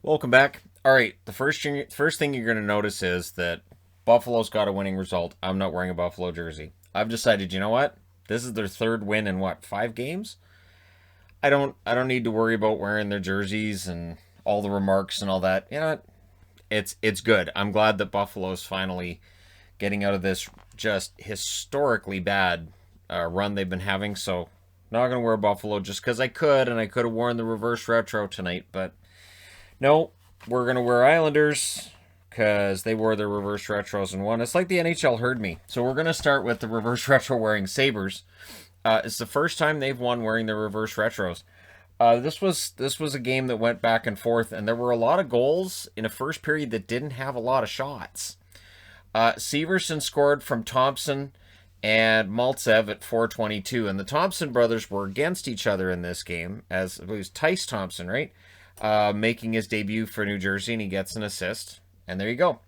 Welcome back. All right, the first thing you're going to notice is that Buffalo's got a winning result. I'm not wearing a Buffalo jersey. I've decided, you know what? This is their third win in what, 5 games? I don't need to worry about wearing their jerseys and all the remarks and all that. You know what? It's good. I'm glad that Buffalo's finally getting out of this just historically bad run they've been having. So, not going to wear Buffalo just because I could, and I could have worn the reverse retro tonight, but no, we're going to wear Islanders because they wore their reverse retros and won. It's like the NHL heard me. So we're going to start with the reverse retro wearing Sabres. It's the first time they've won wearing their reverse retros. This was a game that went back and forth, and there were a lot of goals in a first period that didn't have a lot of shots. Severson scored from Thompson and Maltsev at 4:22, and the Thompson brothers were against each other in this game, as it was Tice Thompson, right? Making his debut for New Jersey, and he gets an assist. And there you go.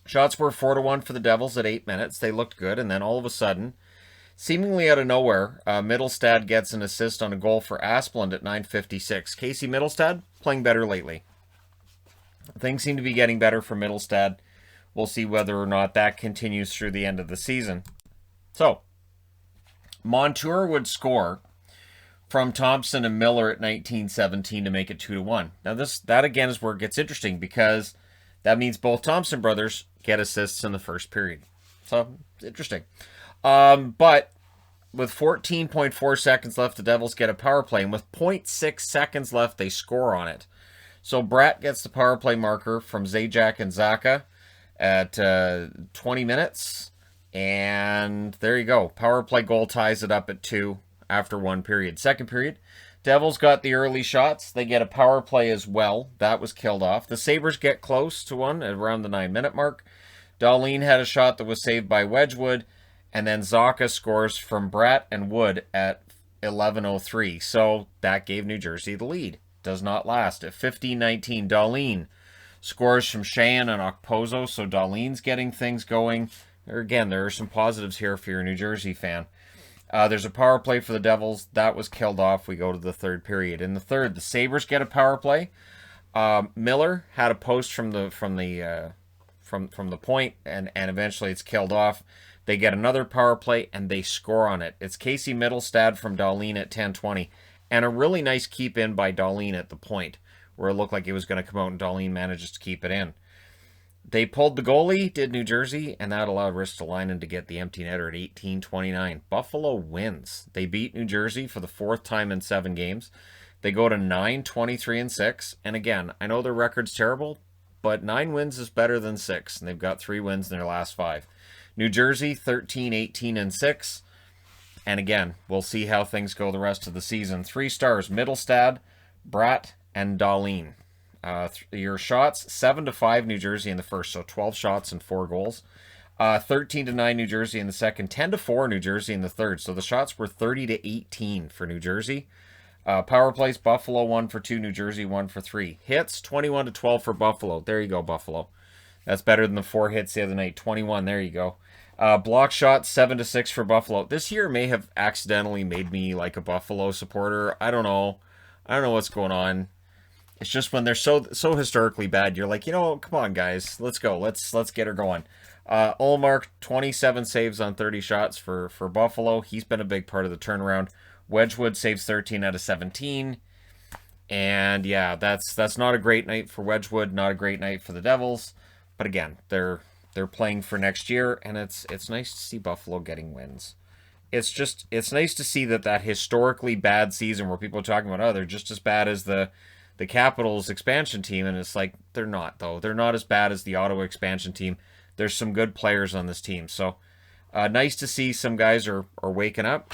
Shots were 4-1 for the Devils at 8 minutes. They looked good, and then all of a sudden, seemingly out of nowhere, Mittelstadt gets an assist on a goal for Asplund at 9:56. Casey Mittelstadt playing better lately. Things seem to be getting better for Mittelstadt. We'll see whether or not that continues through the end of the season. So, Montour would score from Thompson and Miller at 19:17 to make it 2-1. Now that again is where it gets interesting, because that means both Thompson brothers get assists in the first period. So, it's interesting. But with 14.4 seconds left, the Devils get a power play, and with 0.6 seconds left, they score on it. So Bratt gets the power play marker from Zajac and Zaka at 20 minutes, and there you go. Power play goal ties it up at 2 after 1 period. Second period, Devils got the early shots. They get a power play as well. That was killed off. The Sabres get close to one at around the 9-minute mark. Darlene had a shot that was saved by Wedgwood, and then Zaka scores from Bratt and Wood at 11:03. So that gave New Jersey the lead. Does not last. At 15:19, Darlene scores from Sheahan and Okposo, so Darlene's getting things going. Again, there are some positives here if you're a New Jersey fan. There's a power play for the Devils. That was killed off. We go to the third period. In the third, the Sabres get a power play. Miller had a post from the point, and eventually it's killed off. They get another power play, and they score on it. It's Casey Mittelstadt from Darlene at 10:20, and a really nice keep in by Darlene at the point, where it looked like it was going to come out, and Darlene manages to keep it in. They pulled the goalie, did New Jersey, and that allowed Ristolainen to get the empty netter at 18:29. Buffalo wins. They beat New Jersey for the 4th time in 7 games. They go to 9-23-6, and again, I know their record's terrible, but 9 wins is better than 6, and they've got 3 wins in their last 5. New Jersey, 13-18-6. And again, we'll see how things go the rest of the season. 3 stars, Mittelstadt, Bratt, and Darlene. Your shots, 7-5 New Jersey in the first, so 12 shots and 4 goals. 13-9 New Jersey in the second, 10-4 New Jersey in the third. So the shots were 30-18 for New Jersey. Power plays, Buffalo 1 for 2, New Jersey 1 for 3. Hits, 21-12 for Buffalo. There you go, Buffalo. That's better than the 4 hits the other night. 21, there you go. Block shots, 7-6 for Buffalo. This year may have accidentally made me like a Buffalo supporter. I don't know. I don't know what's going on. It's just when they're so historically bad, you're like, come on, guys. Let's go. Let's get her going. Ullmark, 27 saves on 30 shots for Buffalo. He's been a big part of the turnaround. Wedgwood saves 13 out of 17. And yeah, that's not a great night for Wedgwood, not a great night for the Devils. But again, they're playing for next year, and it's nice to see Buffalo getting wins. It's nice to see that historically bad season where people are talking about, they're just as bad as the Capitals expansion team, and it's like, they're not, though. They're not as bad as the Ottawa expansion team. There's some good players on this team. So nice to see some guys are waking up,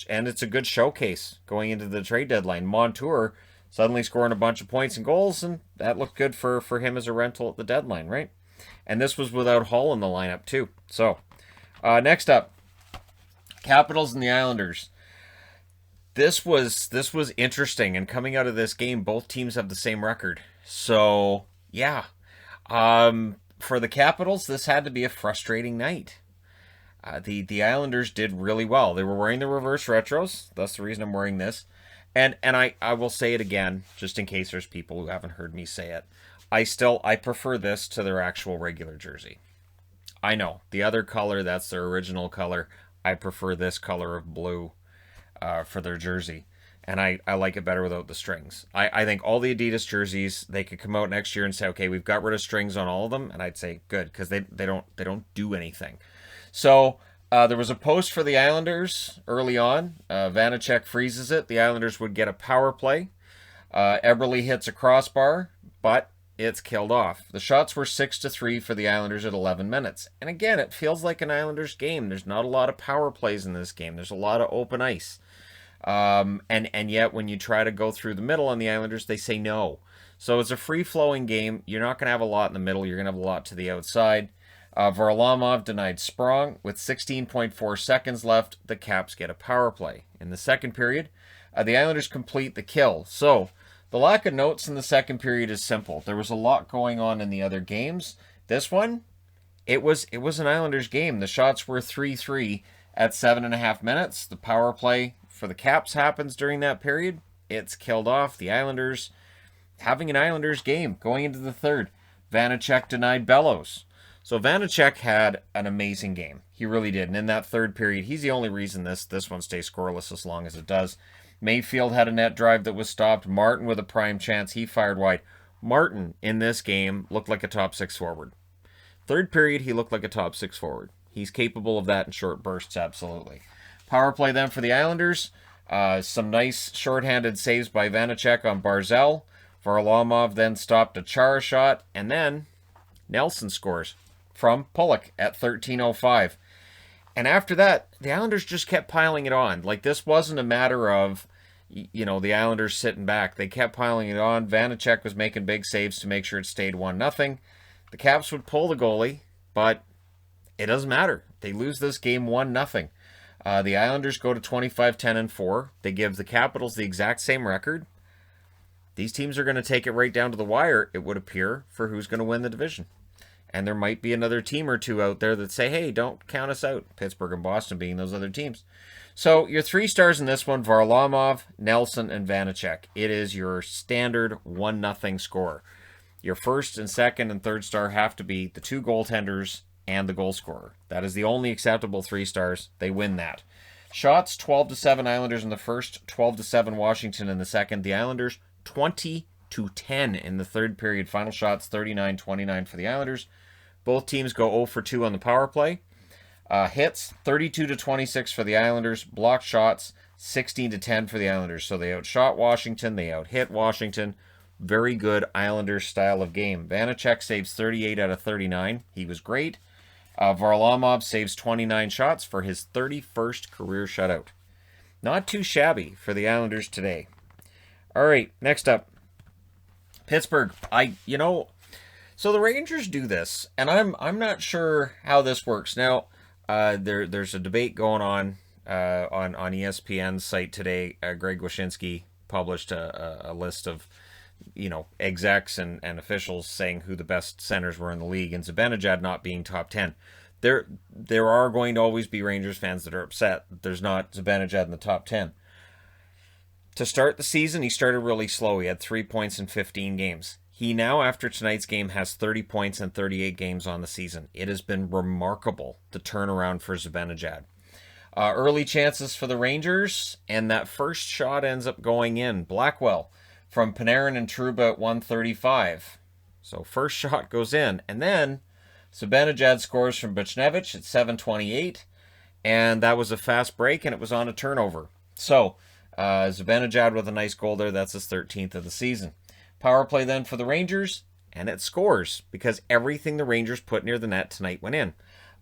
and it's a good showcase going into the trade deadline. Montour suddenly scoring a bunch of points and goals, and that looked good for him as a rental at the deadline, right? And this was without Hall in the lineup, too. So, next up, Capitals and the Islanders. This was interesting, and coming out of this game, both teams have the same record. So, yeah. For the Capitals, this had to be a frustrating night. The Islanders did really well. They were wearing the reverse retros. That's the reason I'm wearing this. And I will say it again, just in case there's people who haven't heard me say it. I prefer this to their actual regular jersey. I know the other color, that's their original color. I prefer this color of blue for their jersey, and I like it better without the strings. I think all the Adidas jerseys, they could come out next year and say, okay, we've got rid of strings on all of them, and I'd say good, because they don't do anything. So there was a post for the Islanders early on. Vanacek freezes it. The Islanders would get a power play. Eberle hits a crossbar, but it's killed off. The shots were 6-3 for the Islanders at 11 minutes. And again, it feels like an Islanders game. There's not a lot of power plays in this game. There's a lot of open ice. And yet when you try to go through the middle on the Islanders, they say no. So it's a free-flowing game. You're not going to have a lot in the middle. You're going to have a lot to the outside. Varlamov denied Sprong. With 16.4 seconds left, the Caps get a power play. In the second period, the Islanders complete the kill. So the lack of notes in the second period is simple. There was a lot going on in the other games. This one, it was an Islanders game. The shots were 3-3 at 7.5 minutes. The power play for the Caps happens during that period. It's killed off. The Islanders having an Islanders game going into the third. Vanacek denied Bellows. So Vanacek had an amazing game. He really did. And in that third period, he's the only reason this one stays scoreless as long as it does. Mayfield had a net drive that was stopped. Martin with a prime chance. He fired wide. Martin in this game looked like a top six forward. Third period, he looked like a top six forward. He's capable of that in short bursts, absolutely. Power play then for the Islanders. Some nice shorthanded saves by Vanacek on Barzal. Varlamov then stopped a Chara shot. And then Nelson scores from Pulock at 13:05. And after that, the Islanders just kept piling it on. Like, this wasn't a matter of, the Islanders sitting back. They kept piling it on. Vanacek was making big saves to make sure it stayed 1-0. The Caps would pull the goalie, but it doesn't matter. They lose this game 1-0. The Islanders go to 25-10-4. They give the Capitals the exact same record. These teams are going to take it right down to the wire, it would appear, for who's going to win the division. And there might be another team or two out there that say, hey, don't count us out. Pittsburgh and Boston being those other teams. So your 3 stars in this one, Varlamov, Nelson, and Vanacek. It is your standard 1-0 score. Your first and second and third star have to be the 2 goaltenders and the goal scorer. That is the only acceptable 3 stars. They win that. Shots, 12-7 Islanders in the first, 12-7 Washington in the second. The Islanders, 20-10 in the third period. Final shots, 39-29 for the Islanders. Both teams go 0 for 2 on the power play. Hits, 32-26 for the Islanders. Blocked shots, 16-10 for the Islanders. So they outshot Washington. They out-hit Washington. Very good Islanders style of game. Vanacek saves 38 out of 39. He was great. Varlamov saves 29 shots for his 31st career shutout. Not too shabby for the Islanders today. All right, next up. Pittsburgh. So the Rangers do this, and I'm not sure how this works. Now, there's a debate going on ESPN's site today. Greg Wyshynski published a list of execs and officials saying who the best centers were in the league, and Zibanejad not being top 10. There are going to always be Rangers fans that are upset that there's not Zibanejad in the top 10. To start the season, he started really slow. He had 3 points in 15 games. He now, after tonight's game, has 30 points in 38 games on the season. It has been remarkable, the turnaround for Zibanejad. Early chances for the Rangers, and that first shot ends up going in. Blackwell from Panarin and Trouba at 135. So first shot goes in. And then Zibanejad scores from Buchnevich at 7:28. And that was a fast break, and it was on a turnover. So Zibanejad with a nice goal there. That's his 13th of the season. Power play then for the Rangers, and it scores because everything the Rangers put near the net tonight went in.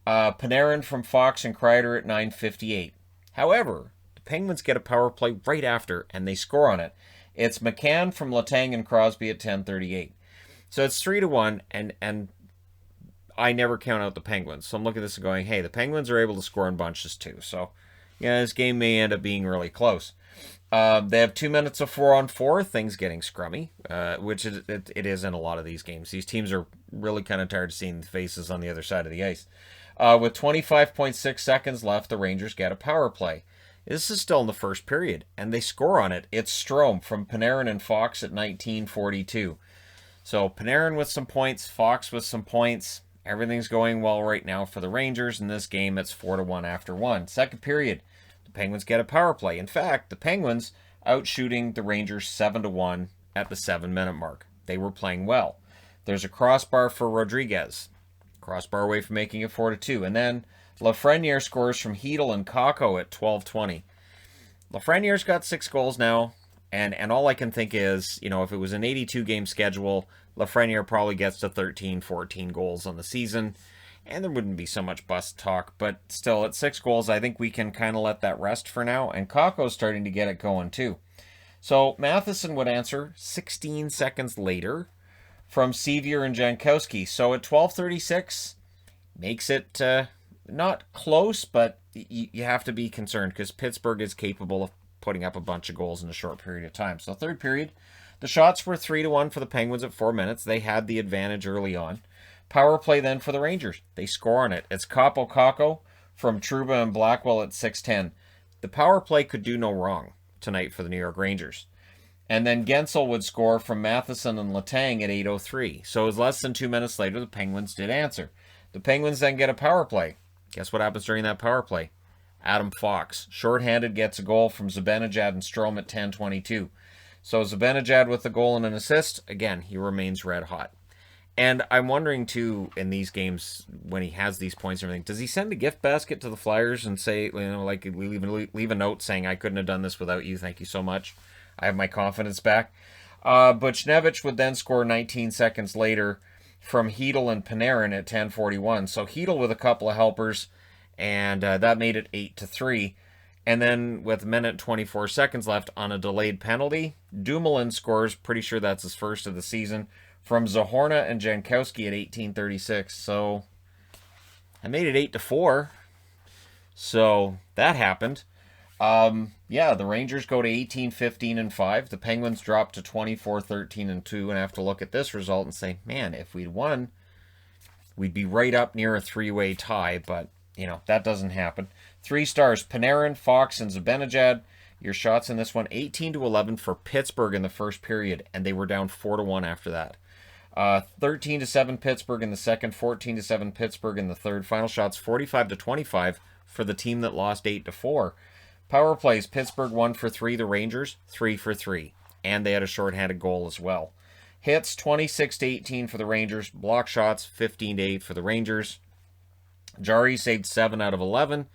Panarin from Fox and Kreider at 9:58. However, the Penguins get a power play right after, and they score on it. It's McCann from Letang and Crosby at 10:38. So it's 3-1, and I never count out the Penguins. So I'm looking at this and going, hey, the Penguins are able to score in bunches too. So, this game may end up being really close. They have 2 minutes of 4-on-4, things getting scrummy, which it is in a lot of these games. These teams are really kind of tired of seeing the faces on the other side of the ice. With 25.6 seconds left, the Rangers get a power play. This is still in the first period, and they score on it. It's Strome from Panarin and Fox at 19:42. So Panarin with some points, Fox with some points. Everything's going well right now for the Rangers. In this game, it's 4-1 after one. Second period, the Penguins get a power play. In fact, the Penguins outshooting the Rangers 7-1 at the 7-minute mark. They were playing well. There's a crossbar for Rodriguez. Crossbar away from making it 4-2. And then Lafreniere scores from Hedel and Kakko at 12:20. Lafreniere's got 6 goals now. And all I can think is, you know, if it was an 82-game schedule, Lafreniere probably gets to 13, 14 goals on the season. And there wouldn't be so much bust talk. But still, at 6 goals, I think we can kind of let that rest for now. And Kakko's starting to get it going, too. So Matheson would answer 16 seconds later from Sevier and Jankowski. So at 12:36, makes it not close, but you have to be concerned because Pittsburgh is capable of putting up a bunch of goals in a short period of time. So third period, the shots were 3-1 for the Penguins at 4 minutes. They had the advantage early on. Power play then for the Rangers. They score on it. It's Kaapo Kakko from Trouba and Blackwell at 6:10. The power play could do no wrong tonight for the New York Rangers. And then Gensel would score from Matheson and Letang at 8:03. So it was less than 2 minutes later, the Penguins did answer. The Penguins then get a power play. Guess what happens during that power play? Adam Fox, shorthanded, gets a goal from Zibanejad and Strome at 10:22. So Zibanejad with the goal and an assist. Again, he remains red hot. And I'm wondering, too, in these games, when he has these points and everything, does he send a gift basket to the Flyers and say, you know, like leave a note saying, I couldn't have done this without you, thank you so much. I have my confidence back. Buchnevich would then score 19 seconds later from Hedel and Panarin at 10:41. So Hedel with a couple of helpers, and that made it 8-3. And then with a minute and 24 seconds left on a delayed penalty, Dumoulin scores, pretty sure that's his first of the season, from Zahorna and Jankowski at 18:36. So I made it 8-4. So that happened. Yeah, the Rangers go to 18-15-5. The Penguins drop to 24-13-2, and have to look at this result and say, man, if we'd won, we'd be right up near a three-way tie, but, you know, that doesn't happen. 3 stars, Panarin, Fox, and Zibanejad. Your shots in this one, 18-11 for Pittsburgh in the first period, and they were down 4-1 after that. 13-7 Pittsburgh in the second, 14-7 Pittsburgh in the third. Final shots, 45-25 for the team that lost 8-4. Power plays, Pittsburgh 1 for 3, the Rangers 3 for 3. And they had a shorthanded goal as well. Hits, 26-18 for the Rangers. Block shots, 15-8 for the Rangers. Jari saved 7 out of 11.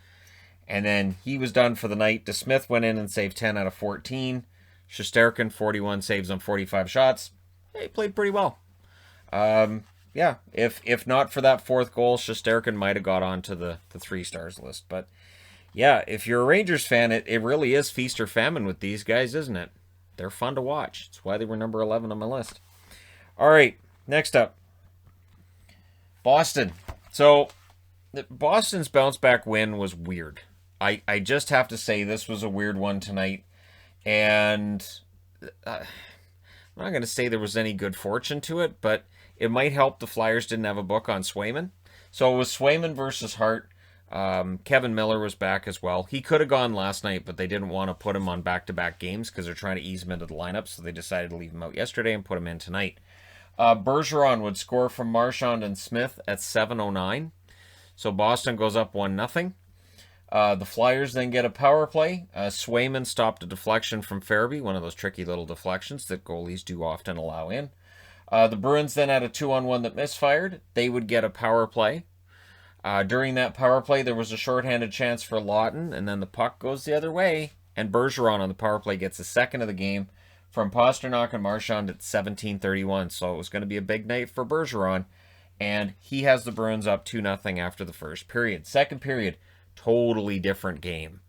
And then he was done for the night. DeSmith went in and saved 10 out of 14. Shesterkin, 41 saves on 45 shots. He played pretty well. Yeah, if not for that 4th goal, Shesterkin might have got onto the 3 stars list. But yeah, if you're a Rangers fan, it really is feast or famine with these guys, isn't it? They're fun to watch. That's why they were number 11 on my list. All right, next up. Boston. So, Boston's bounce-back win was weird. I just have to say this was a weird one tonight. And I'm not going to say there was any good fortune to it, but it might help the Flyers didn't have a book on Swayman. So it was Swayman versus Hart. Kevin Miller was back as well. He could have gone last night, but they didn't want to put him on back-to-back games because they're trying to ease him into the lineup, so they decided to leave him out yesterday and put him in tonight. Bergeron would score from Marchand and Smith at 7:09. So Boston goes up 1-0. The Flyers then get a power play. Swayman stopped a deflection from Farabee, one of those tricky little deflections that goalies do often allow in. The Bruins then had a 2-on-1 that misfired. They would get a power play. During that power play, there was a shorthanded chance for Lawton, and then the puck goes the other way, and Bergeron on the power play gets a second of the game from Pasternak and Marchand at 17:31. So it was going to be a big night for Bergeron, and he has the Bruins up 2-0 after the first period. Second period, totally different game.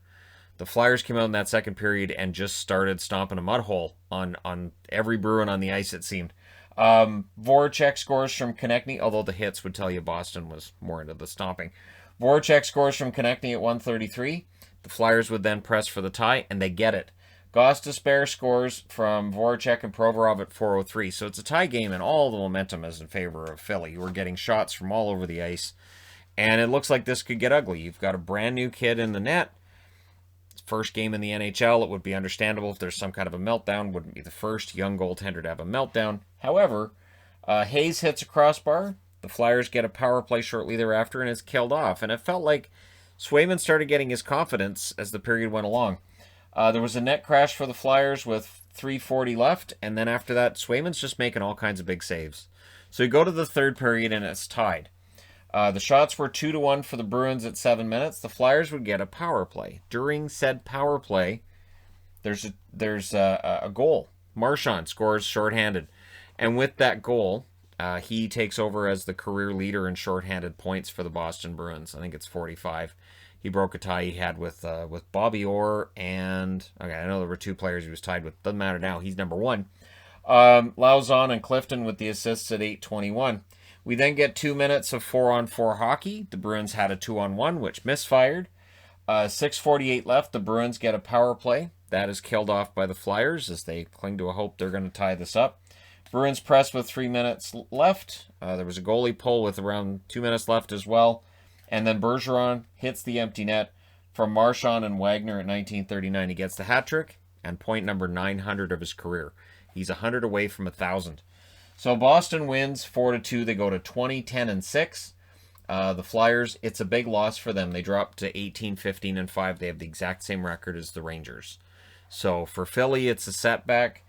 The Flyers came out in that second period and just started stomping a mud hole on every Bruin on the ice, it seemed. Voracek scores from Konechny, although the hits would tell you Boston was more into the stomping. Voracek scores from Konechny at 1:33. The Flyers would then press for the tie, and they get it. Gostisbehere scores from Voracek and Provorov at 4:03. So it's a tie game, and all the momentum is in favor of Philly. We're getting shots from all over the ice, and it looks like this could get ugly. You've got a brand new kid in the net. first game in the NHL. It would be understandable if there's some kind of a meltdown. Wouldn't be the first young goaltender to have a meltdown. However, Hayes hits a crossbar. The Flyers get a power play shortly thereafter, and it's killed off. And it felt like Swayman started getting his confidence as the period went along. There was a net crash for the Flyers with 3:40 left, and then after that, Swayman's just making all kinds of big saves. So you go to the third period, and it's tied. The shots were 2-1 for the Bruins at 7 minutes. The Flyers would get a power play. During said power play, there's a goal. Marchand scores shorthanded. And with that goal, he takes over as the career leader in shorthanded points for the Boston Bruins. I think it's 45. He broke a tie he had with Bobby Orr and... Okay, I know there were 2 players he was tied with. Doesn't matter now. He's number 1. Lauzon and Clifton with the assists at 8:21. We then get 2 minutes of 4-on-4 hockey. The Bruins had a 2-on-1, which misfired. 6:48 left. The Bruins get a power play. That is killed off by the Flyers as they cling to a hope they're going to tie this up. Bruins press with 3 minutes left. There was a goalie pull with around 2 minutes left as well. And then Bergeron hits the empty net from Marchand and Wagner at 19:39. He gets the hat trick and point number 900 of his career. He's 100 away from 1,000. So Boston wins 4-2. They go to 20-10-6. The Flyers, it's a big loss for them. They drop to 18-15-5. They have the exact same record as the Rangers. So for Philly, it's a setback.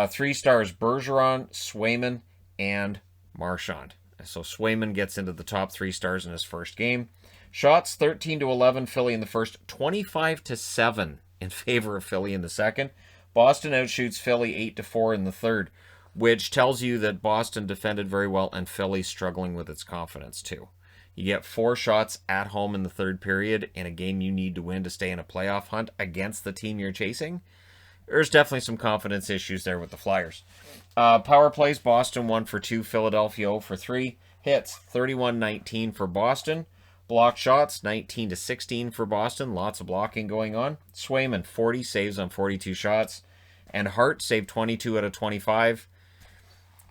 3 stars, Bergeron, Swayman, and Marchand. So Swayman gets into the top 3 stars in his first game. Shots 13-11, Philly in the first, 25-7 in favor of Philly in the second. Boston outshoots Philly 8-4 in the third, which tells you that Boston defended very well and Philly's struggling with its confidence too. You get 4 shots at home in the third period in a game you need to win to stay in a playoff hunt against the team you're chasing. There's definitely some confidence issues there with the Flyers. Power plays, Boston 1 for 2, Philadelphia 0 for 3. Hits 31-19 for Boston. Block shots 19-16 for Boston. Lots of blocking going on. Swayman 40 saves on 42 shots. And Hart saved 22 out of 25.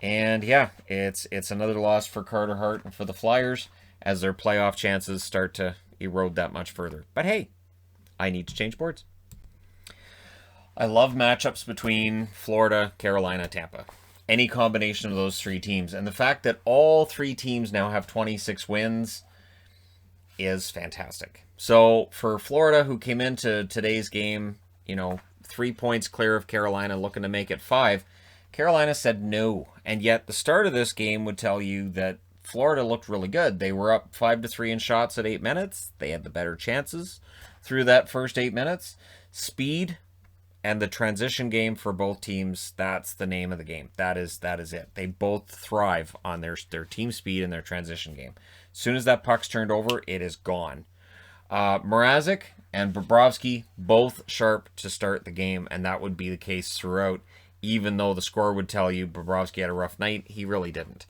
And yeah, it's another loss for Carter Hart and for the Flyers as their playoff chances start to erode that much further. But hey, I need to change boards. I love matchups between Florida, Carolina, Tampa. Any combination of those 3 teams. And the fact that all 3 teams now have 26 wins is fantastic. So for Florida, who came into today's game, 3 points clear of Carolina, looking to make it 5, Carolina said no. And yet the start of this game would tell you that Florida looked really good. They were up 5-3 in shots at 8 minutes. They had the better chances through that first 8 minutes. Speed and the transition game for both teams, that's the name of the game. That is it. They both thrive on their team speed and their transition game. As soon as that puck's turned over, it is gone. Mrazek and Bobrovsky both sharp to start the game, and that would be the case throughout. Even though the score would tell you Bobrovsky had a rough night, he really didn't.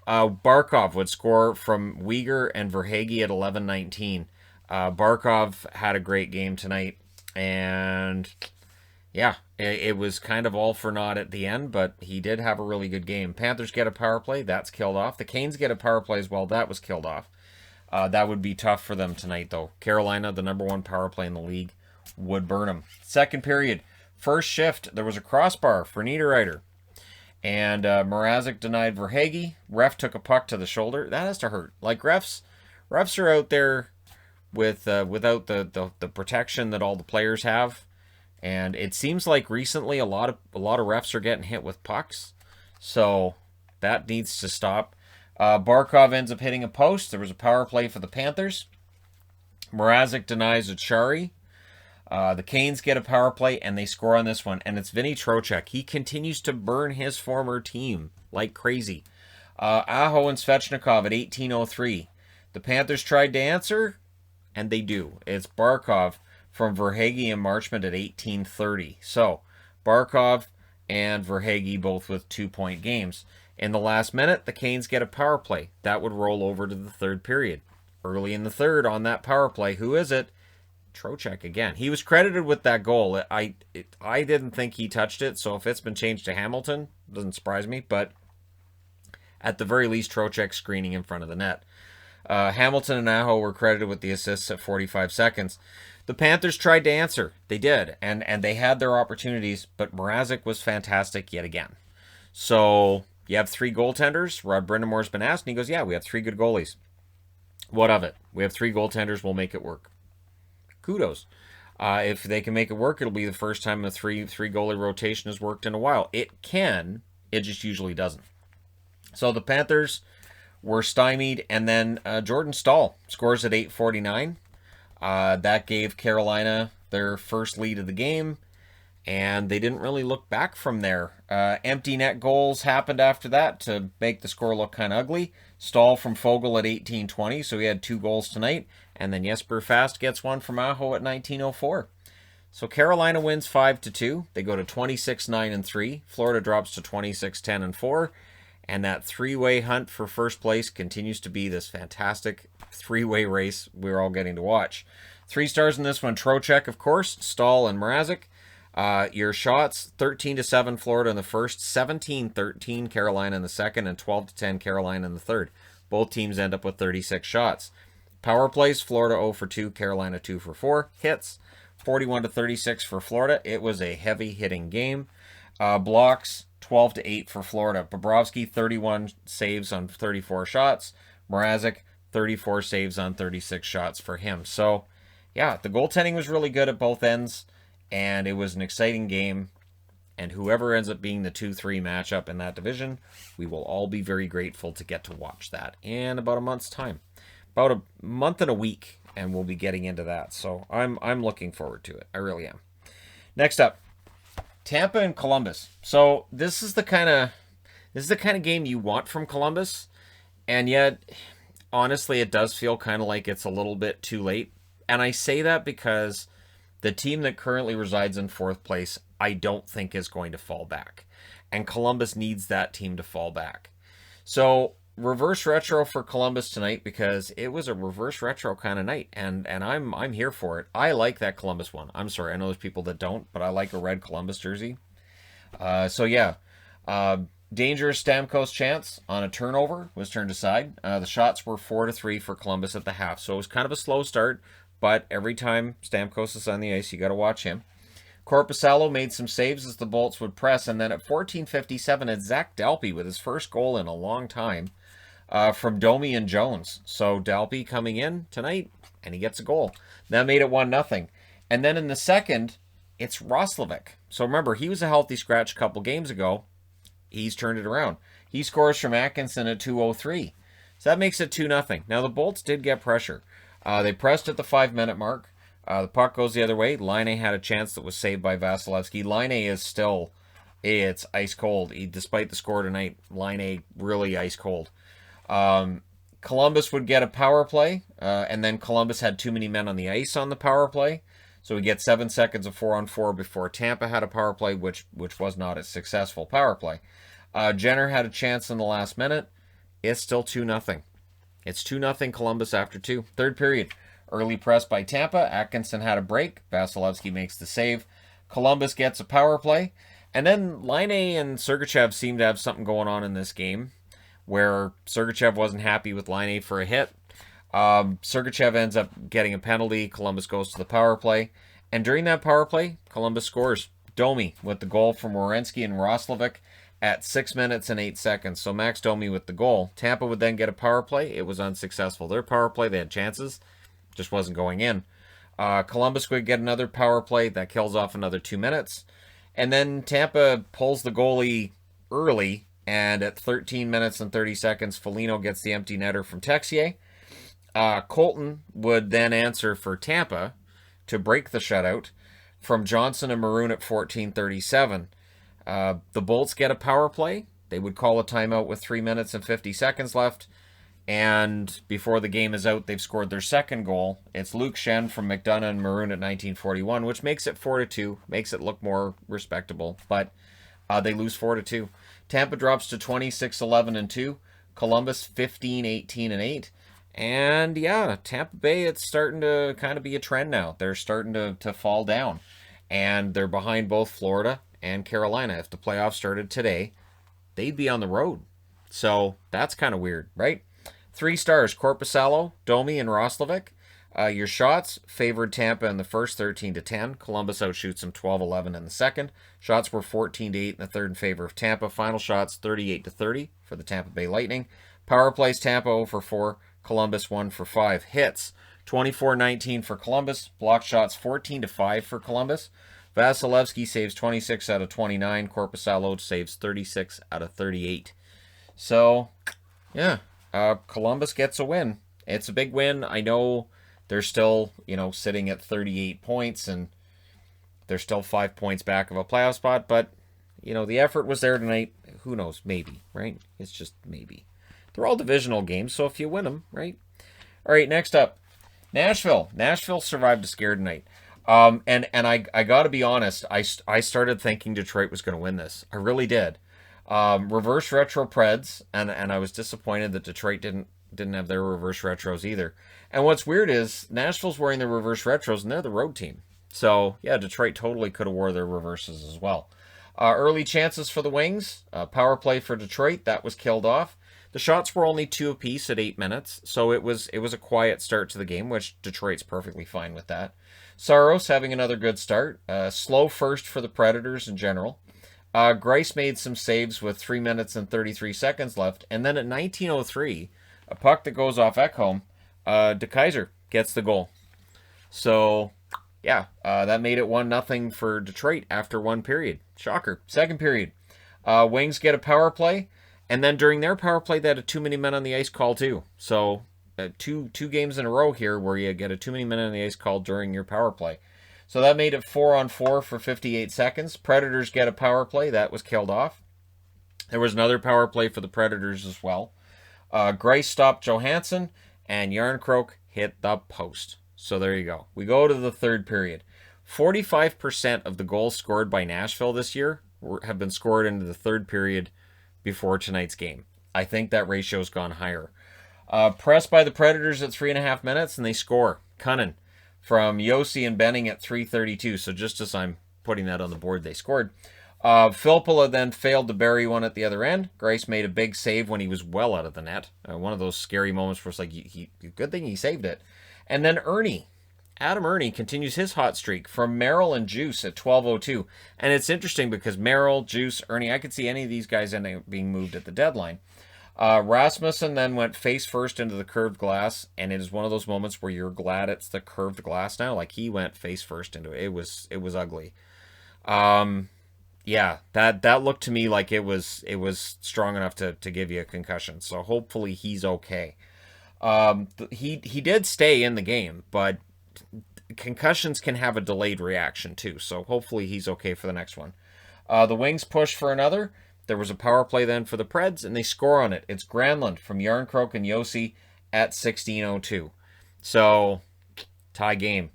Barkov would score from Weegar and Verhaeghe at 11:19. Barkov had a great game tonight, and yeah, it was kind of all for naught at the end, but he did have a really good game. Panthers get a power play. That's killed off. The Canes get a power play as well. That was killed off. That would be tough for them tonight, though. Carolina, the number 1 power play in the league, would burn them. Second period, first shift, there was a crossbar for Niederreiter. And Mrazek denied Verhaeghe. Ref took a puck to the shoulder. That has to hurt. Like, refs are out there with without the protection that all the players have. And it seems like recently a lot of refs are getting hit with pucks. So that needs to stop. Barkov ends up hitting a post. There was a power play for the Panthers. Mrazek denies Achari. The Canes get a power play, and they score on this one. And it's Vinny Trocheck. He continues to burn his former team like crazy. Aho and Svechnikov at 18:03. The Panthers tried to answer, and they do. It's Barkov from Verhaeghe and Marchment at 18:30. So, Barkov and Verhaeghe both with 2-point games. In the last minute, the Canes get a power play. That would roll over to the third period. Early in the third on that power play, who is it? Trocheck again. He was credited with that goal. I didn't think he touched it, so if it's been changed to Hamilton, doesn't surprise me, but at the very least, Trocheck screening in front of the net. Hamilton and Aho were credited with the assists at 45 seconds. The Panthers tried to answer. They did, and they had their opportunities, but Mrazek was fantastic yet again. So you have 3 goaltenders. Rod Brindamore's been asked, and he goes, yeah, we have 3 good goalies. What of it? We have 3 goaltenders. We'll make it work. Kudos. If they can make it work, it'll be the first time a three goalie rotation has worked in a while. It can. It just usually doesn't. So the Panthers were stymied, and then Jordan Staal scores at 8:49. That gave Carolina their first lead of the game, and they didn't really look back from there. Empty net goals happened after that to make the score look kind of ugly. Staal from Foegele at 18:20, so he had 2 goals tonight. And then Jesper Fast gets one from Aho at 19:04. So Carolina wins 5-2. They go to 26-9-3. Florida drops to 26-10-4. And that 3-way hunt for first place continues to be this fantastic 3-way race we're all getting to watch. 3 stars in this one. Trocheck, of course, Staal, and Mrazek. Your shots, 13-7 Florida in the first, 17-13 Carolina in the second, and 12-10 Carolina in the third. Both teams end up with 36 shots. Power plays, Florida 0 for 2, Carolina 2 for 4. Hits, 41-36 for Florida. It was a heavy hitting game. Blocks, 12-8 for Florida. Bobrovsky, 31 saves on 34 shots. Mrazek, 34 saves on 36 shots for him. So, yeah, the goaltending was really good at both ends, and it was an exciting game. And whoever ends up being the 2-3 matchup in that division, we will all be very grateful to get to watch that in about a month's time. About a month and a week, and we'll be getting into that. So I'm looking forward to it. I really am. Next up, Tampa and Columbus. So this is the kind of game you want from Columbus, and yet honestly it does feel kind of like it's a little bit too late. And I say that because the team that currently resides in 4th place, I don't think is going to fall back. And Columbus needs that team to fall back. So reverse retro for Columbus tonight, because it was a reverse retro kind of night, and I'm here for it. I like that Columbus one. I'm sorry, I know there's people that don't, but I like a red Columbus jersey. So yeah, dangerous Stamkos chance on a turnover was turned aside. The shots were 4-3 for Columbus at the half, so it was kind of a slow start, but every time Stamkos is on the ice, you got to watch him. Korpisalo made some saves as the Bolts would press, and then at 14:57, it's Zach Dalpe with his first goal in a long time. From Domi and Jones. So Dalpe coming in tonight, and he gets a goal. That made it 1-0. And then in the second, it's Roslovic. So remember, he was a healthy scratch a couple games ago. He's turned it around. He scores from Atkinson at 2:03. So that makes it 2-0. Now the Bolts did get pressure. They pressed at the 5-minute mark. The puck goes the other way. Laine had a chance that was saved by Vasilevsky. Laine is still, it's ice cold. Despite the score tonight, Laine really ice cold. Columbus would get a power play, and then Columbus had too many men on the ice on the power play. So we get 7 seconds of 4-on-4 before Tampa had a power play, which was not a successful power play. Jenner had a chance in the last minute. It's still 2-0. It's 2-0 Columbus after 2. Third period. Early press by Tampa. Atkinson had a break. Vasilevsky makes the save. Columbus gets a power play. And then Laine and Sergachev seem to have something going on in this game, where Sergachev wasn't happy with Laine for a hit. Sergachev ends up getting a penalty. Columbus goes to the power play. And during that power play, Columbus scores. Domi with the goal from Werenski and Roslovic at 6 minutes and 8 seconds. So Max Domi with the goal. Tampa would then get a power play. It was unsuccessful. Their power play, they had chances, just wasn't going in. Columbus would get another power play. That kills off another 2 minutes. And then Tampa pulls the goalie early, and at 13 minutes and 30 seconds, Foligno gets the empty netter from Texier. Colton would then answer for Tampa to break the shutout from Johnson and Maroon at 14:37. The Bolts get a power play. They would call a timeout with 3 minutes and 50 seconds left. And before the game is out, they've scored their second goal. It's Luke Shen from McDonough and Maroon at 19:41, which makes it 4-2, makes it look more respectable. But they lose 4-2. Tampa drops to 26-11-2. Columbus 15-18-8. And yeah, Tampa Bay, it's starting to kind of be a trend now. They're starting to fall down. And they're behind both Florida and Carolina. If the playoffs started today, they'd be on the road. So that's kind of weird, right? 3 stars, Korpisalo, Domi, and Roslovic. Your shots favored Tampa in the first 13-10. Columbus outshoots them 12-11 in the second. Shots were 14-8 in the third in favor of Tampa. Final shots 38-30 for the Tampa Bay Lightning. Power plays Tampa 0 for 4. Columbus 1 for 5. Hits 24-19 for Columbus. Block shots 14-5 for Columbus. Vasilevsky saves 26 out of 29. Korpisalo saves 36 out of 38. So, yeah, Columbus gets a win. It's a big win. I know they're still, sitting at 38 points, and they're still 5 points back of a playoff spot, but, the effort was there tonight. Who knows? Maybe, right? It's just maybe. They're all divisional games, so if you win them, right? All right, next up, Nashville. Nashville survived a scare tonight. And I got to be honest, I started thinking Detroit was going to win this. I really did. Reverse retro Preds, and I was disappointed that Detroit didn't have their reverse retros either. And what's weird is Nashville's wearing their reverse retros, and they're the road team. So, yeah, Detroit totally could have wore their reverses as well. Early chances for the Wings. Power play for Detroit. That was killed off. The shots were only 2 apiece at 8 minutes, so it was a quiet start to the game, which Detroit's perfectly fine with that. Saros having another good start. Slow first for the Predators in general. Greiss made some saves with 3 minutes and 33 seconds left, and then at 19:03, a puck that goes off Ekholm, De Keyser gets the goal. So, yeah, that made it 1-0 for Detroit after 1 period. Shocker. Second period. Wings get a power play. And then during their power play, they had a too many men on the ice call too. So two games in a row here where you get a too many men on the ice call during your power play. So that made it 4-on-4 for 58 seconds. Predators get a power play. That was killed off. There was another power play for the Predators as well. Greiss stopped Johansson, and Järnkrok hit the post. So there you go. We go to the third period. 45% of the goals scored by Nashville this year have been scored into the third period before tonight's game. I think that ratio's gone higher. Pressed by the Predators at 3.5 minutes, and they score. Cunnin from Yossi and Benning at 3:32. So just as I'm putting that on the board, they scored. Filppula then failed to bury one at the other end. Greiss made a big save when he was well out of the net. One of those scary moments where it's like, good thing he saved it. And then Adam Ernie continues his hot streak from Merrill and Juice at 12:02. And it's interesting because Merrill, Juice, Ernie, I could see any of these guys ending up being moved at the deadline. Rasmussen then went face first into the curved glass, and it is one of those moments where you're glad it's the curved glass now. Like, he went face first into it. It was ugly. Yeah, that looked to me like it was strong enough to give you a concussion. So hopefully he's okay. He did stay in the game, but concussions can have a delayed reaction too, so hopefully he's okay for the next one. The Wings push for another. There was a power play then for the Preds, and they score on it. It's Granlund from Järnkrok and Yossi at 16:02. So, tie game.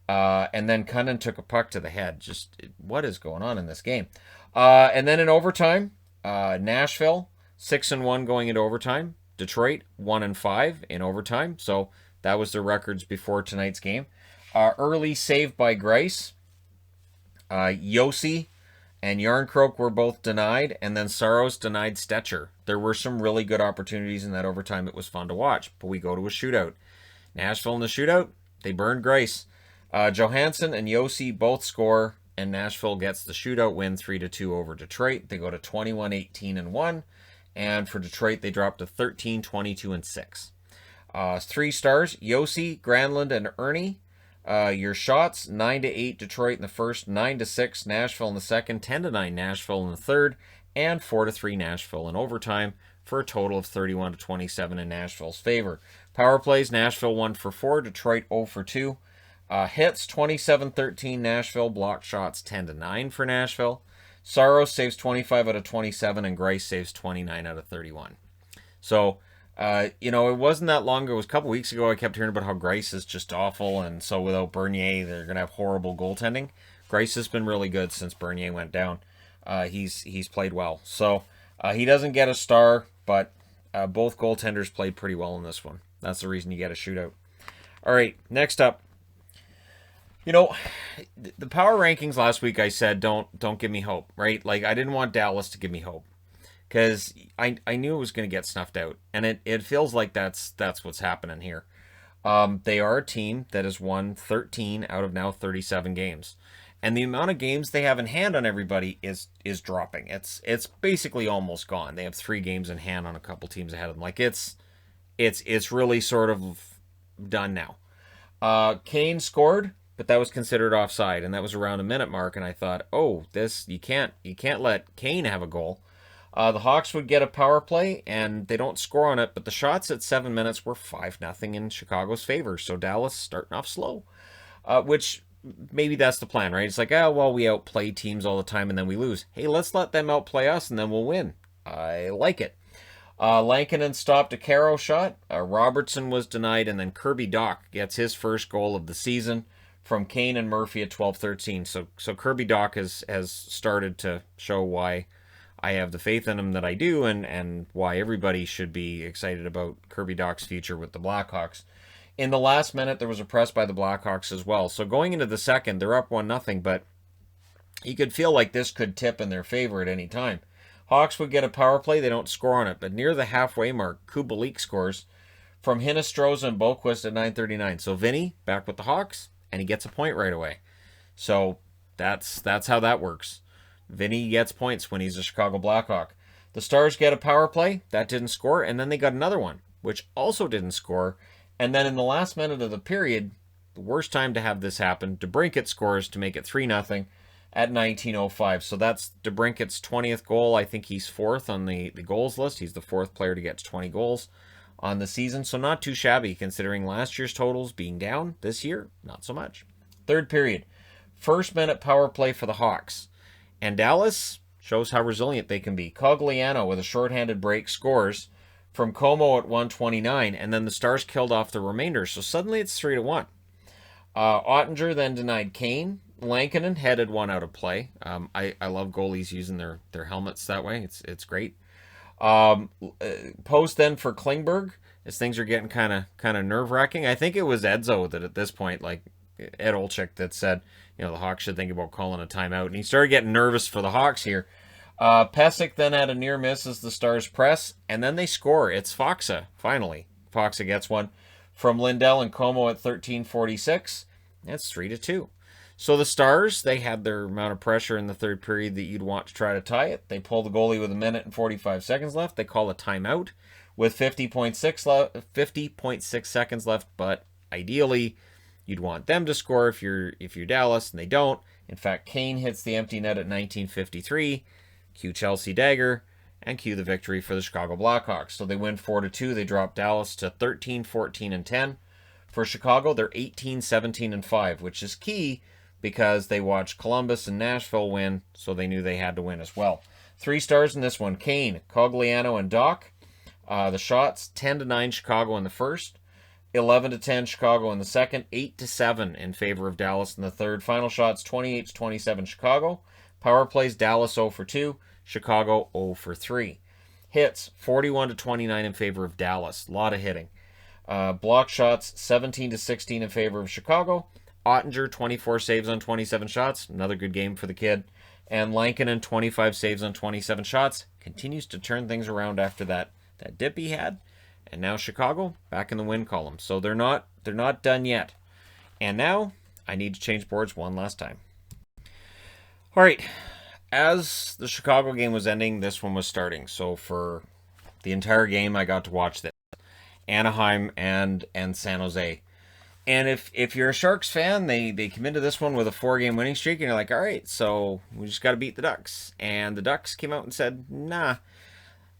And then Cunnin took a puck to the head. Just, what is going on in this game? And then in overtime, Nashville, 6-1 going into overtime. Detroit, 1-5 in overtime. So, that was their records before tonight's game. Early save by Greiss. Yossi and Järnkrok were both denied, and then Saros denied Stetcher. There were some really good opportunities in that overtime. It was fun to watch, but we go to a shootout. Nashville in the shootout, they burned Greiss. Johansson and Yossi both score, and Nashville gets the shootout win 3-2 over Detroit. They go to 21-18-1, and for Detroit, they drop to 13-22-6. 3 stars, Yossi, Granlund, and Ernie. Your shots, 9-8 Detroit in the first, 9-6 Nashville in the second, 10-9 Nashville in the third, and 4-3 Nashville in overtime for a total of 31-27 in Nashville's favor. Power plays, Nashville 1 for 4, Detroit 0 for 2. Hits, 27-13 Nashville, block shots 10-9 for Nashville. Saros saves 25 out of 27, and Greiss saves 29 out of 31. So, it wasn't that long ago. It was a couple weeks ago I kept hearing about how Greiss is just awful, and so without Bernier, they're going to have horrible goaltending. Greiss has been really good since Bernier went down. He's played well. So, he doesn't get a star, but both goaltenders played pretty well in this one. That's the reason you get a shootout. All right, next up. The power rankings last week I said don't give me hope, right? Like, I didn't want Dallas to give me hope. because I knew it was going to get snuffed out, and it feels like that's what's happening here. They are a team that has won 13 out of now 37 games. And the amount of games they have in hand on everybody is dropping. It's basically almost gone. They have 3 games in hand on a couple teams ahead of them. Like it's really sort of done now. Kane scored, but that was considered offside, and that was around a minute mark. And I thought, oh, this you can't let Kane have a goal. The Hawks would get a power play, and they don't score on it, but the shots at 7 minutes were 5-0 in Chicago's favor. So Dallas starting off slow, which maybe that's the plan, right? It's like, oh, well, we outplay teams all the time and then we lose. Hey, let's let them outplay us and then we'll win. I like it. Lankinen stopped a Caro shot. Robertson was denied, and then Kirby Dach gets his first goal of the season from Kane and Murphy at 12-13. So Kirby Dach has started to show why I have the faith in him that I do, and why everybody should be excited about Kirby Dach's future with the Blackhawks. In the last minute, there was a press by the Blackhawks as well. So going into the second, they're up 1-0, but you could feel like this could tip in their favor at any time. Hawks would get a power play. They don't score on it, but near the halfway mark, Kubalik scores from Hinostroza and Boquist at 9:39. So Vinny back with the Hawks, and he gets a point right away. So that's how that works. Vinny gets points when he's a Chicago Blackhawk. The Stars get a power play. That didn't score, and then they got another one, which also didn't score. And then in the last minute of the period, the worst time to have this happen, DeBrincat scores to make it 3-0 at 19:05. So that's DeBrincat's 20th goal. I think he's 4th on the goals list. He's the 4th player to get to 20 goals on the season. So not too shabby considering last year's totals being down. This year, not so much. Third period. First minute power play for the Hawks. And Dallas shows how resilient they can be. Cogliano with a shorthanded break scores from Como at 1:29, and then the Stars killed off the remainder. So suddenly it's 3-1. Ottinger then denied Kane. Lankinen headed one out of play. I love goalies using their helmets that way. It's great. Post then for Klingberg, as things are getting kind of nerve-wracking. I think it was Edzo that at this point, like Ed Olczyk, that said, the Hawks should think about calling a timeout. And he started getting nervous for the Hawks here. Pesic then had a near miss as the Stars press, and then they score. It's Faksa, finally. Faksa gets one from Lindell and Como at 13:46. That's 3-2. So the Stars, they had their amount of pressure in the third period that you'd want to try to tie it. They pull the goalie with 1 minute and 45 seconds left. They call a timeout with 50.6 seconds left, but ideally you'd want them to score if you're Dallas, and they don't. In fact, Kane hits the empty net at 19:53. Cue Chelsea dagger, and cue the victory for the Chicago Blackhawks. So they win 4-2. They drop Dallas to 13-14-10. For Chicago, they're 18-17-5, which is key because they watched Columbus and Nashville win, so they knew they had to win as well. 3 stars in this one: Kane, Cogliano, and Dach. The shots: 10-9 Chicago in the first, 11-10 Chicago in the second, 8-7 in favor of Dallas in the third. Final shots: 28-27 Chicago. Power plays: Dallas 0-2, Chicago 0-3. Hits: 41-29 in favor of Dallas. A lot of hitting. Block shots: 17-16 in favor of Chicago. Ottinger 24 saves on 27 shots. Another good game for the kid. And Lankinen 25 saves on 27 shots. Continues to turn things around after that dip he had. And now Chicago back in the win column. So they're not done yet. And now I need to change boards one last time. All right. As the Chicago game was ending, this one was starting. So for the entire game, I got to watch this. Anaheim and San Jose. And if you're a Sharks fan, they come into this one with a 4-game winning streak, and you're like, all right, so we just got to beat the Ducks. And the Ducks came out and said, nah.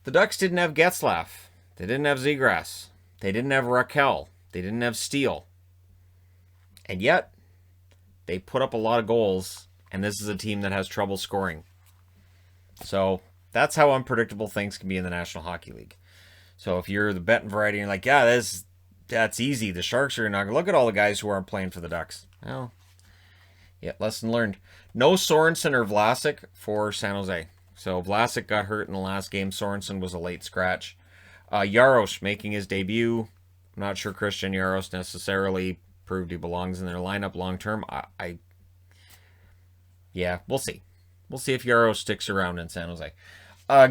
The Ducks didn't have Getzlaf. They didn't have Zegras. They didn't have Raquel. They didn't have Steele. And yet, they put up a lot of goals, and this is a team that has trouble scoring. So that's how unpredictable things can be in the National Hockey League. So if you're the betting variety, and you're like, yeah, that's easy. The Sharks are not going to look at all the guys who aren't playing for the Ducks. Well, yeah, lesson learned. No Sorensen or Vlasic for San Jose. So Vlasic got hurt in the last game. Sorensen was a late scratch. Jaros making his debut. I'm not sure Christian Jaros necessarily proved he belongs in their lineup long term. Yeah, we'll see. We'll see if Jaros sticks around in San Jose.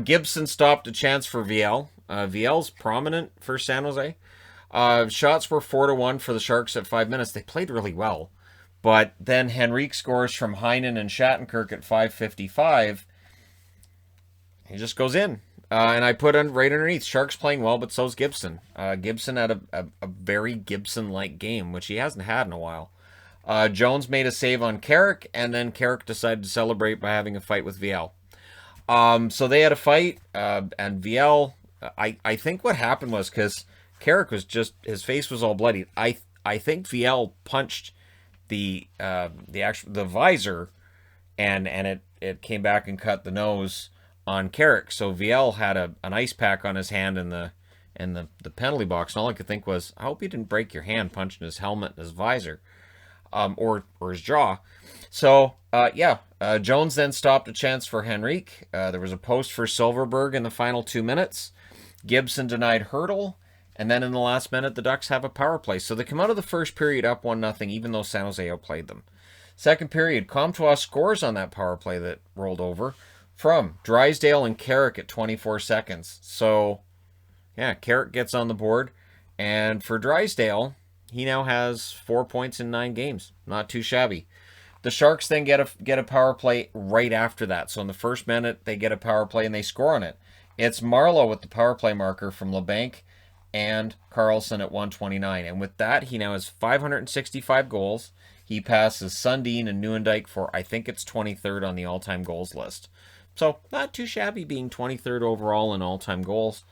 Gibson stopped a chance for VL. VL's prominent for San Jose. Shots were 4-1 for the Sharks at 5 minutes. They played really well. But then Henrique scores from Heinen and Shattenkirk at 5:55. He just goes in. And I put on right underneath. Sharks playing well, but so's Gibson. Gibson had a very Gibson-like game, which he hasn't had in a while. Jones made a save on Carrick, and then Carrick decided to celebrate by having a fight with VL. So they had a fight, and VL, I think what happened was because Carrick was just, his face was all bloody. I think VL punched the visor, and it came back and cut the nose on Carrick. So VL had an ice pack on his hand in the penalty box, and all I could think was, I hope you didn't break your hand punching his helmet and his visor, or his jaw. So Jones then stopped a chance for Henrique. There was a post for Silverberg in the final 2 minutes. Gibson denied Hurdle. And then in the last minute, the Ducks have a power play. So they come out of the first period up 1-0, even though San Jose outplayed them. Second period, Comtois scores on that power play that rolled over from Drysdale and Carrick at 24 seconds. So, yeah, Carrick gets on the board. And for Drysdale, he now has 4 points in 9 games. Not too shabby. The Sharks then get a power play right after that. So in the first minute, they get a power play and they score on it. It's Marleau with the power play marker from LeBanc and Carlson at 129. And with that, he now has 565 goals. He passes Sundin and Nieuwendyk for, I think it's 23rd on the all-time goals list. So not too shabby being 23rd overall in all-time goals.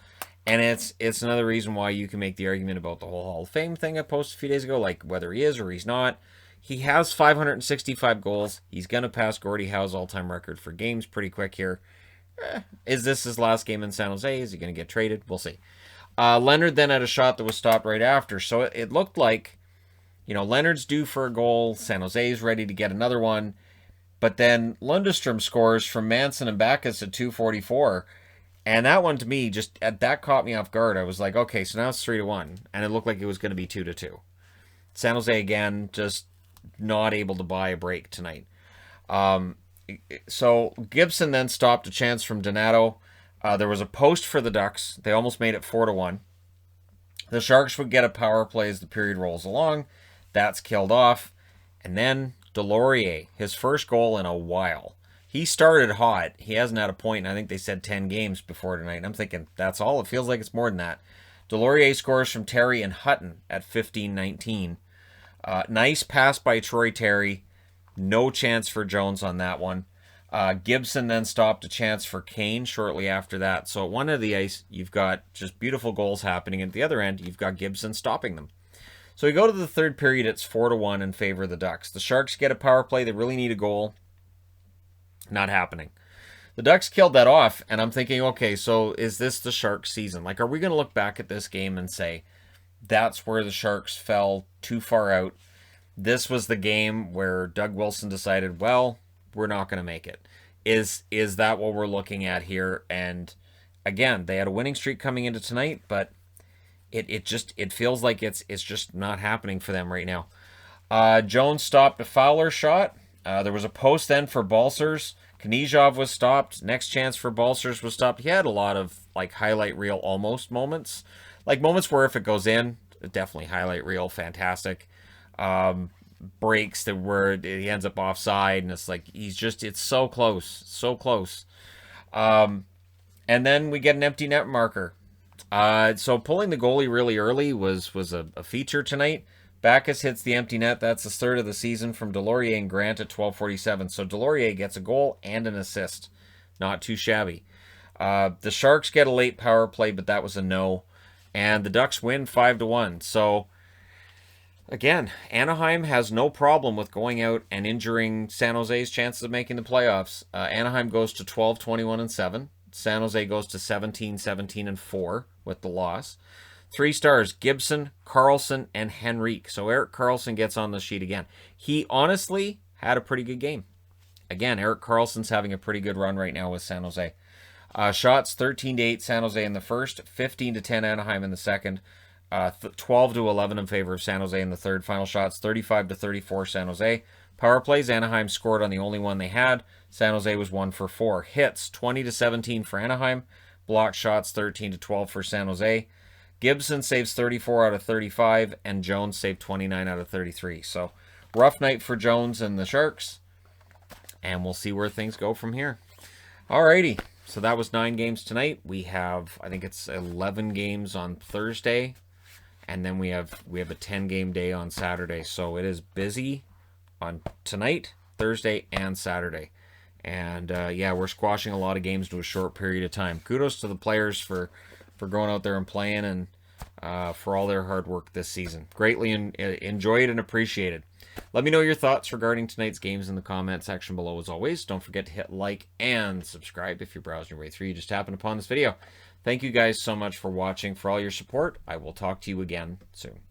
And it's another reason why you can make the argument about the whole Hall of Fame thing I posted a few days ago, like whether he is or he's not. He has 565 goals. He's going to pass Gordie Howe's all-time record for games pretty quick here. Is this his last game in San Jose? Is he going to get traded? We'll see. Leonard then had a shot that was stopped right after. So it looked like, Leonard's due for a goal. San Jose's ready to get another one. But then Lundestrom scores from Manson and Backus at 2:44. And that one, to me, that caught me off guard. I was like, okay, so now it's 3-1. And it looked like it was going to be 2-2. San Jose, again, just not able to buy a break tonight. So Gibson then stopped a chance from Donato. There was a post for the Ducks. They almost made it 4-1. The Sharks would get a power play as the period rolls along. That's killed off. And then Delorier, his first goal in a while. He started hot. He hasn't had a point in, I think they said 10 games before tonight. And I'm thinking, that's all? It feels like it's more than that. Delorier scores from Terry and Hutton at 15-19. Nice pass by Troy Terry. No chance for Jones on that one. Gibson then stopped a chance for Kane shortly after that. So at one end of the ice, you've got just beautiful goals happening. At the other end, you've got Gibson stopping them. So we go to the third period. It's 4-1 in favor of the Ducks. The Sharks get a power play. They really need a goal. Not happening. The Ducks killed that off, and I'm thinking, okay, so is this the Sharks season? Like, are we going to look back at this game and say, that's where the Sharks fell too far out? This was the game where Doug Wilson decided, well, we're not going to make it. Is that what we're looking at here? And again, they had a winning streak coming into tonight, but it feels like it's just not happening for them right now. Jones stopped a Fowler shot. There was a post then for Balcers. Knizhov was stopped. Next chance for Balcers was stopped. He had a lot of like highlight reel almost moments. Like moments where if it goes in, definitely highlight reel, fantastic. Breaks that where he ends up offside, and it's like it's so close, so close. And then we get an empty net marker. So pulling the goalie really early was a feature tonight. Backus hits the empty net. That's the third of the season from Delorier and Grant at 12:47. So Delorier gets a goal and an assist. Not too shabby. The Sharks get a late power play, but that was a no. And the Ducks win 5-1. So again, Anaheim has no problem with going out and injuring San Jose's chances of making the playoffs. Anaheim goes to 12-21-7. San Jose goes to 17-17-4 with the loss. 3 stars, Gibson, Carlson, and Henrique. So Erik Karlsson gets on the sheet again. He honestly had a pretty good game. Again, Erik Karlsson's having a pretty good run right now with San Jose. Shots 13-8 San Jose in the first, 15-10 Anaheim in the second, 12-11 in favor of San Jose in the third. Final shots 35-34 San Jose, Power plays, Anaheim scored on the only one they had. San Jose was 1 for 4. Hits, 20-17 for Anaheim. Block shots, 13-12 for San Jose. Gibson saves 34 out of 35, and Jones saved 29 out of 33. So, rough night for Jones and the Sharks, and we'll see where things go from here. Alrighty, so that was 9 games tonight. We have, I think it's 11 games on Thursday, and then we have a 10-game day on Saturday. So it is busy on tonight, Thursday, and Saturday. And yeah, we're squashing a lot of games into a short period of time. Kudos to the players for going out there and playing, and for all their hard work this season. Greatly enjoyed and appreciated. Let me know your thoughts regarding tonight's games in the comment section below as always. Don't forget to hit like and subscribe if you're browsing your way through. You just happened upon this video. Thank you guys so much for watching, for all your support. I will talk to you again soon.